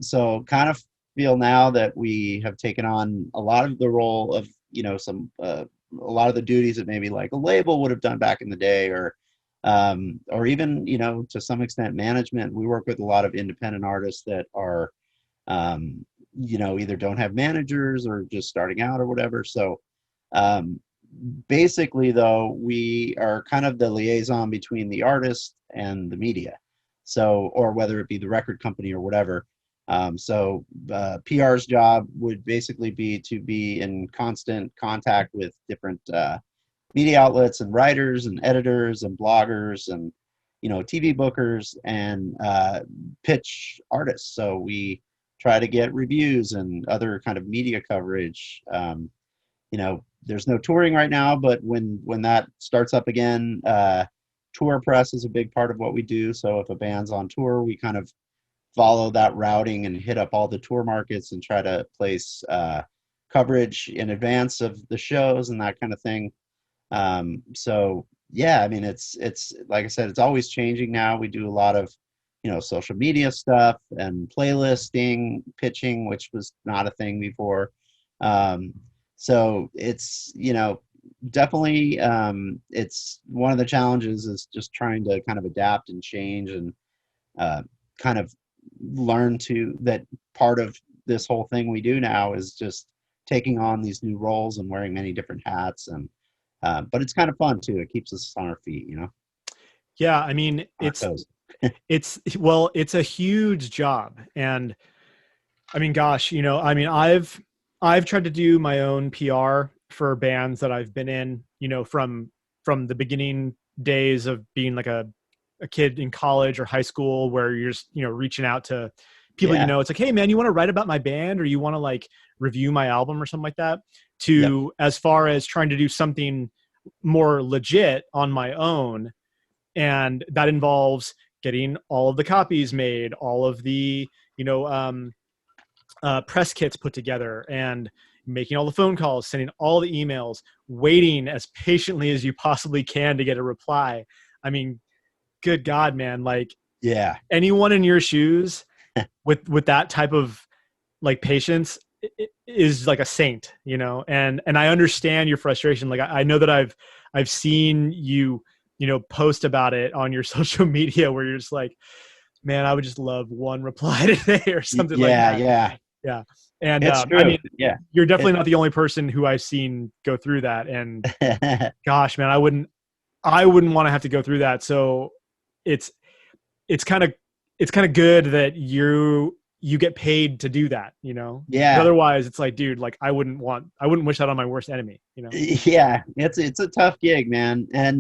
So kind of feel now that we have taken on a lot of the role of, some a lot of the duties that maybe like a label would have done back in the day, or even, to some extent management. We work with a lot of independent artists that are, either don't have managers or just starting out or whatever. So um, basically, though, we are kind of the liaison between the artist and the media. So, or whether it be the record company or whatever. PR's job would basically be to be in constant contact with different media outlets and writers and editors and bloggers and TV bookers and pitch artists. So we try to get reviews and other kind of media coverage. There's no touring right now, but when that starts up again, tour press is a big part of what we do. So if a band's on tour, we kind of follow that routing and hit up all the tour markets and try to place coverage in advance of the shows and that kind of thing. So yeah, I mean, it's like I said, it's always changing now. We do a lot of, social media stuff and playlisting, pitching, which was not a thing before. So it's, definitely, it's one of the challenges is just trying to kind of adapt and change and kind of learn to that part of this whole thing we do now is just taking on these new roles and wearing many different hats. And but it's kind of fun too. It keeps us on our feet, Yeah, I mean, on our toes. it's a huge job. And I mean, gosh, I mean, I've tried to do my own PR for bands that I've been in, from the beginning days of being like a kid in college or high school, where you're just, reaching out to people, Yeah. it's like, hey man, you want to write about my band, or you want to like review my album or something like that, Yep. to as far as trying to do something more legit on my own. And that involves getting all of the copies made, all of the, press kits put together, and making all the phone calls, sending all the emails, waiting as patiently as you possibly can to get a reply. I mean, good God, man, like Yeah. anyone in your shoes with that type of like patience is like a saint, and I understand your frustration. Like I know that I've seen you, post about it on your social media, where you're just like, man, I would just love one reply today or something like Yeah. that. Yeah. Yeah. And It's I true. mean, Yeah. you're definitely It, not the only person who I've seen go through that. And gosh, man, I wouldn't want to have to go through that. So it's it's kind of it's kind of good that you get paid to do that, because yeah. otherwise it's like, dude, like I wouldn't wish that on my worst enemy. Yeah. It's a tough gig, man. And